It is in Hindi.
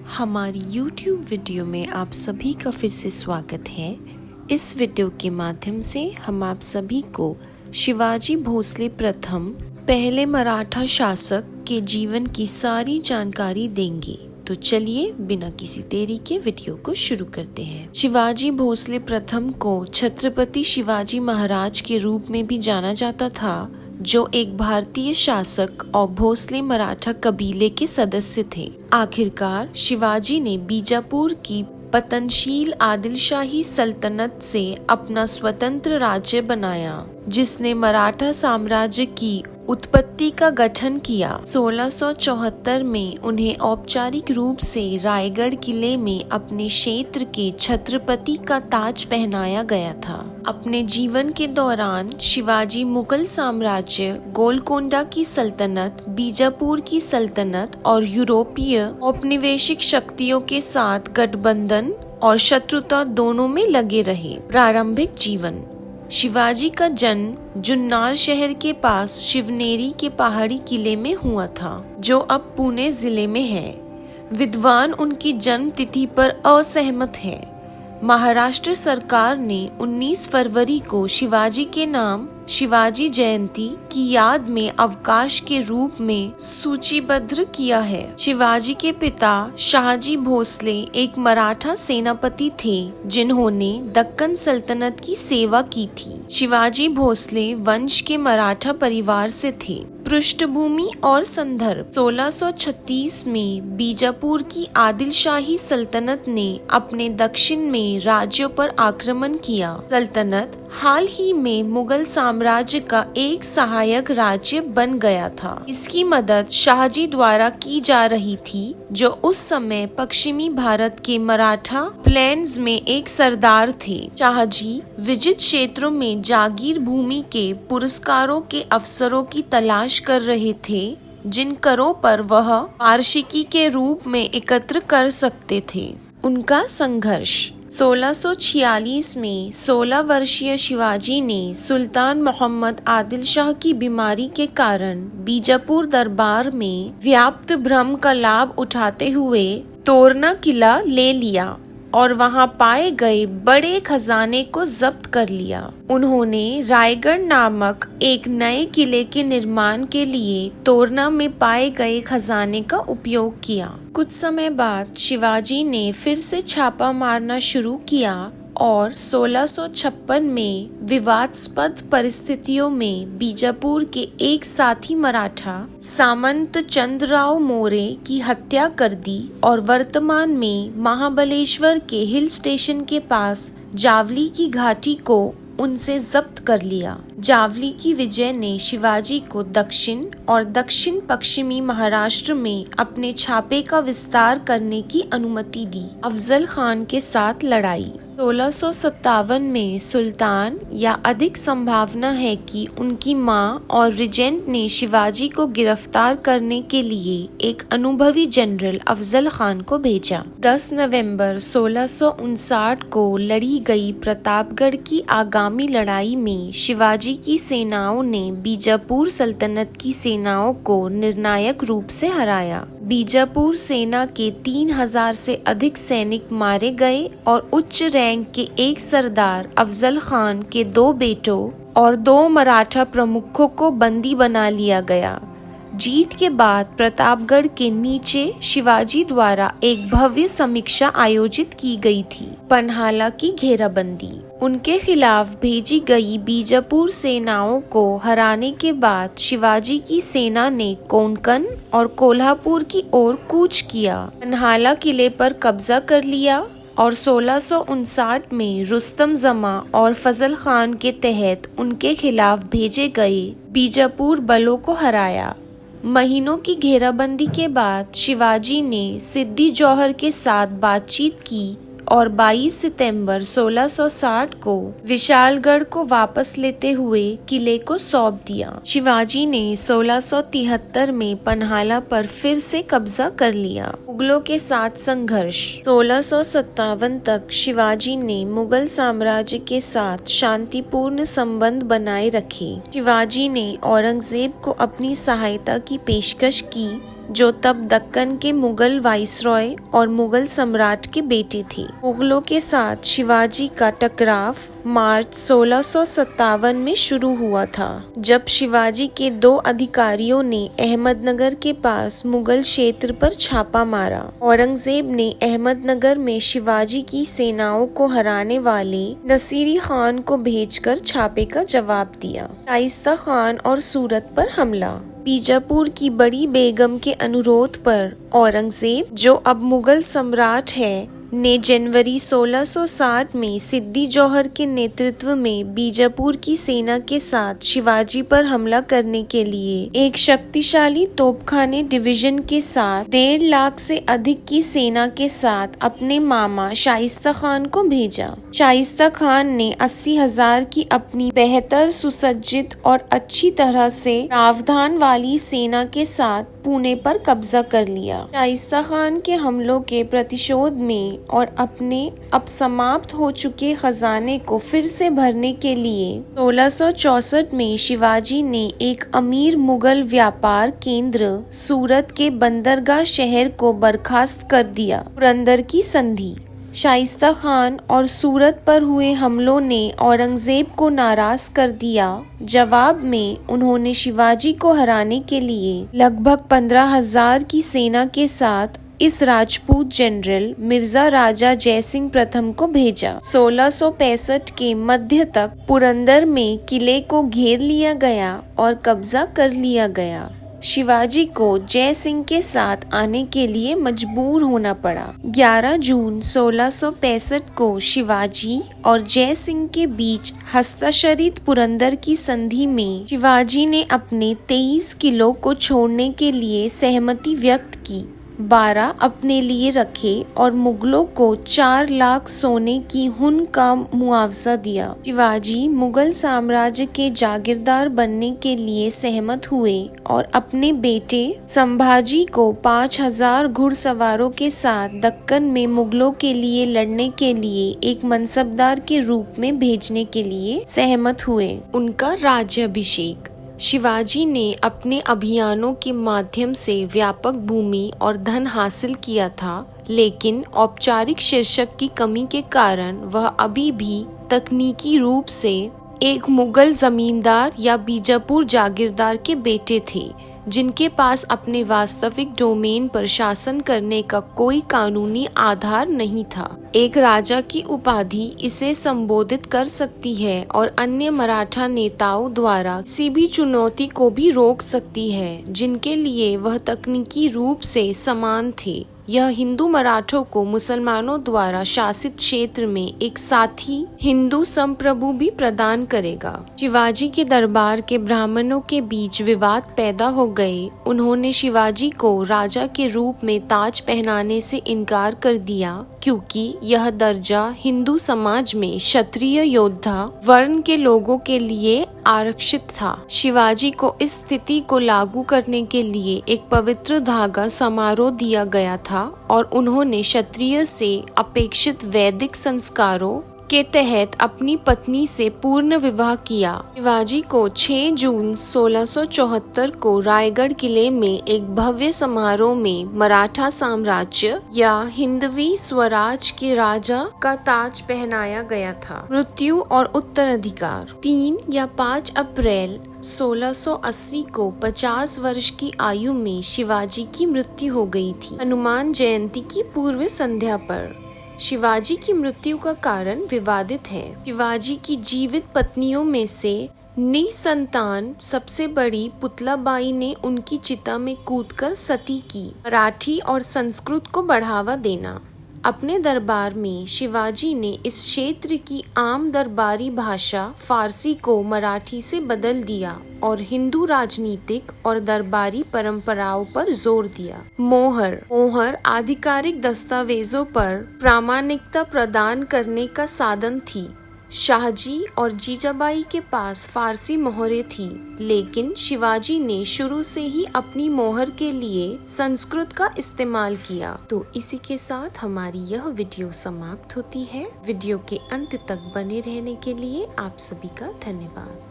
हमारी YouTube वीडियो में आप सभी का फिर से स्वागत है। इस वीडियो के माध्यम से हम आप सभी को शिवाजी भोसले प्रथम पहले मराठा शासक के जीवन की सारी जानकारी देंगे। तो चलिए बिना किसी देरी के वीडियो को शुरू करते हैं। शिवाजी भोसले प्रथम को छत्रपति शिवाजी महाराज के रूप में भी जाना जाता था, जो एक भारतीय शासक और भोसले मराठा कबीले के सदस्य थे। आखिरकार शिवाजी ने बीजापुर की पतनशील आदिलशाही सल्तनत से अपना स्वतंत्र राज्य बनाया, जिसने मराठा साम्राज्य की उत्पत्ति का गठन किया। 1674 में उन्हें औपचारिक रूप से रायगढ़ किले में अपने क्षेत्र के छत्रपति का ताज पहनाया गया था। अपने जीवन के दौरान शिवाजी मुगल साम्राज्य, गोलकोंडा की सल्तनत, बीजापुर की सल्तनत और यूरोपीय औपनिवेशिक शक्तियों के साथ गठबंधन और शत्रुता दोनों में लगे रहे। प्रारंभिक जीवन। शिवाजी का जन्म जुन्नार शहर के पास शिवनेरी के पहाड़ी किले में हुआ था, जो अब पुणे जिले में है। विद्वान उनकी जन्म तिथि पर असहमत है। महाराष्ट्र सरकार ने 19 फरवरी को शिवाजी के नाम शिवाजी जयंती की याद में अवकाश के रूप में सूचीबद्ध किया है। शिवाजी के पिता शाहजी भोसले एक मराठा सेनापति थे, जिन्होंने दक्कन सल्तनत की सेवा की थी। शिवाजी भोसले वंश के मराठा परिवार से थे। पृष्ठभूमि और संदर्भ। 1636 में बीजापुर की आदिलशाही सल्तनत ने अपने दक्षिण में राज्यों पर आक्रमण किया। सल्तनत हाल ही में मुगल साम्राज्य का एक सहायक राज्य बन गया था। इसकी मदद शाहजी द्वारा की जा रही थी, जो उस समय पश्चिमी भारत के मराठा प्लेन्स में एक सरदार थे। शाहजी विजित क्षेत्रों में जागीर भूमि के पुरस्कारों के अवसरों की तलाश कर रहे थे, जिन करों पर वह वार्षिकी के रूप में एकत्र कर सकते थे। उनका संघर्ष। 1646 में 16 वर्षीय शिवाजी ने सुल्तान मोहम्मद आदिल शाह की बीमारी के कारण बीजापुर दरबार में व्याप्त भ्रम का लाभ उठाते हुए तोरना किला ले लिया और वहां पाए गए बड़े खजाने को जब्त कर लिया। उन्होंने रायगढ़ नामक एक नए किले के निर्माण के लिए तोरना में पाए गए खजाने का उपयोग किया। कुछ समय बाद शिवाजी ने फिर से छापा मारना शुरू किया और 1656 में विवादास्पद परिस्थितियों में बीजापुर के एक साथी मराठा सामंत चंद्रराव मोरे की हत्या कर दी और वर्तमान में महाबलेश्वर के हिल स्टेशन के पास जावली की घाटी को उनसे जब्त कर लिया। जावली की विजय ने शिवाजी को दक्षिण और दक्षिण पश्चिमी महाराष्ट्र में अपने छापे का विस्तार करने की अनुमति दी। अफजल खान के साथ लड़ाई। 1657 में सुल्तान या अधिक संभावना है कि उनकी मां और रिजेंट ने शिवाजी को गिरफ्तार करने के लिए एक अनुभवी जनरल अफजल खान को भेजा। 10 नवंबर 1659 को लड़ी गई प्रतापगढ़ की आगामी लड़ाई में शिवाजी की सेनाओं ने बीजापुर सल्तनत की सेनाओं को निर्णायक रूप से हराया। बीजापुर सेना के 3000 से अधिक सैनिक मारे गए और उच्च रैंक के एक सरदार अफजल खान के 2 बेटों और 2 मराठा प्रमुखों को बंदी बना लिया गया। जीत के बाद प्रतापगढ़ के नीचे शिवाजी द्वारा एक भव्य समीक्षा आयोजित की गई थी। पन्हाला की घेराबंदी। उनके खिलाफ भेजी गई बीजापुर सेनाओं को हराने के बाद शिवाजी की सेना ने कोंकण और कोल्हापुर की ओर कूच किया। पन्हाला किले पर कब्जा कर लिया और 1659 में रुस्तम जमा और फजल खान के तहत उनके खिलाफ भेजे गए बीजापुर बलों को हराया। महीनों की घेराबंदी के बाद शिवाजी ने सिद्दी जौहर के साथ बातचीत की और 22 सितंबर 1660 को विशालगढ़ को वापस लेते हुए किले को सौंप दिया। शिवाजी ने 1673 में पन्हाला पर फिर से कब्जा कर लिया। मुगलों के साथ संघर्ष। 1657 तक शिवाजी ने मुगल साम्राज्य के साथ शांतिपूर्ण संबंध बनाए रखे। शिवाजी ने औरंगजेब को अपनी सहायता की पेशकश की, जो तब दक्कन के मुगल वाइसरॉय और मुगल सम्राट के बेटे थे। मुगलों के साथ शिवाजी का टकराव मार्च 1657 में शुरू हुआ था, जब शिवाजी के 2 अधिकारियों ने अहमदनगर के पास मुगल क्षेत्र पर छापा मारा। औरंगजेब ने अहमदनगर में शिवाजी की सेनाओं को हराने वाले नसीरी खान को भेजकर छापे का जवाब दिया। शाइस्ता खान और सूरत पर हमला। बीजापुर की बड़ी बेगम के अनुरोध पर औरंगजेब, जो अब मुगल सम्राट है, ने जनवरी 1660 में सिद्दी जौहर के नेतृत्व में बीजापुर की सेना के साथ शिवाजी पर हमला करने के लिए एक शक्तिशाली तोपखाने डिवीजन के साथ 1.5 लाख से अधिक की सेना के साथ अपने मामा शाइस्ता खान को भेजा। शाइस्ता खान ने 80,000 की अपनी बेहतर सुसज्जित और अच्छी तरह से प्रावधान वाली सेना के साथ पुणे पर कब्जा कर लिया। शाइस्ता खान के हमलों के प्रतिशोध में और अपने अब समाप्त हो चुके खजाने को फिर से भरने के लिए 1664 में शिवाजी ने एक अमीर मुगल व्यापार केंद्र सूरत के बंदरगाह शहर को बर्खास्त कर दिया। पुरंदर की संधि। शाइस्ता खान और सूरत पर हुए हमलों ने औरंगजेब को नाराज कर दिया। जवाब में उन्होंने शिवाजी को हराने के लिए लगभग 15,000 की सेना के साथ इस राजपूत जनरल मिर्जा राजा जयसिंह प्रथम को भेजा। 1665 के मध्य तक पुरंदर में किले को घेर लिया गया और कब्जा कर लिया गया। शिवाजी को जय सिंह के साथ आने के लिए मजबूर होना पड़ा। 11 जून 1665 को शिवाजी और जय सिंह के बीच हस्ताक्षरित पुरंदर की संधि में शिवाजी ने अपने 23 किलो को छोड़ने के लिए सहमति व्यक्त की, 12 अपने लिए रखे और मुगलों को 4 लाख सोने की हुन का मुआवजा दिया। शिवाजी मुगल साम्राज्य के जागीरदार बनने के लिए सहमत हुए और अपने बेटे संभाजी को 5,000 घुड़सवारों के साथ दक्कन में मुगलों के लिए लड़ने के लिए एक मनसबदार के रूप में भेजने के लिए सहमत हुए। उनका राज्याभिषेक। शिवाजी ने अपने अभियानों के माध्यम से व्यापक भूमि और धन हासिल किया था, लेकिन औपचारिक शीर्षक की कमी के कारण वह अभी भी तकनीकी रूप से एक मुगल जमींदार या बीजापुर जागीरदार के बेटे थे, जिनके पास अपने वास्तविक डोमेन पर शासन करने का कोई कानूनी आधार नहीं था। एक राजा की उपाधि इसे संबोधित कर सकती है और अन्य मराठा नेताओं द्वारा किसी भी चुनौती को भी रोक सकती है जिनके लिए वह तकनीकी रूप से समान थे। यह हिंदू मराठों को मुसलमानों द्वारा शासित क्षेत्र में एक साथी हिंदू संप्रभु भी प्रदान करेगा। शिवाजी के दरबार के ब्राह्मणों के बीच विवाद पैदा हो गए। उन्होंने शिवाजी को राजा के रूप में ताज पहनाने से इनकार कर दिया, क्योंकि यह दर्जा हिंदू समाज में क्षत्रिय योद्धा वर्ण के लोगों के लिए आरक्षित था। शिवाजी को इस स्थिति को लागू करने के लिए एक पवित्र धागा समारोह दिया गया था और उन्होंने क्षत्रिय से अपेक्षित वैदिक संस्कारों के तहत अपनी पत्नी से पूर्ण विवाह किया। शिवाजी को 6 जून 1674 को रायगढ़ किले में एक भव्य समारोह में मराठा साम्राज्य या हिंदवी स्वराज के राजा का ताज पहनाया गया था। मृत्यु और उत्तराधिकार। 3 या 5 अप्रैल 1680 को 50 वर्ष की आयु में शिवाजी की मृत्यु हो गई थी। हनुमान जयंती की पूर्व संध्या पर शिवाजी की मृत्यु का कारण विवादित है। शिवाजी की जीवित पत्नियों में से निसंतान सबसे बड़ी पुतलाबाई ने उनकी चिता में कूदकर सती की। मराठी और संस्कृत को बढ़ावा देना। अपने दरबार में शिवाजी ने इस क्षेत्र की आम दरबारी भाषा फारसी को मराठी से बदल दिया और हिंदू राजनीतिक और दरबारी परंपराओं पर जोर दिया। मोहर आधिकारिक दस्तावेजों पर प्रामाणिकता प्रदान करने का साधन थी। शाहजी और जीजाबाई के पास फारसी मोहरें थी, लेकिन शिवाजी ने शुरू से ही अपनी मोहर के लिए संस्कृत का इस्तेमाल किया। तो इसी के साथ हमारी यह वीडियो समाप्त होती है। वीडियो के अंत तक बने रहने के लिए आप सभी का धन्यवाद।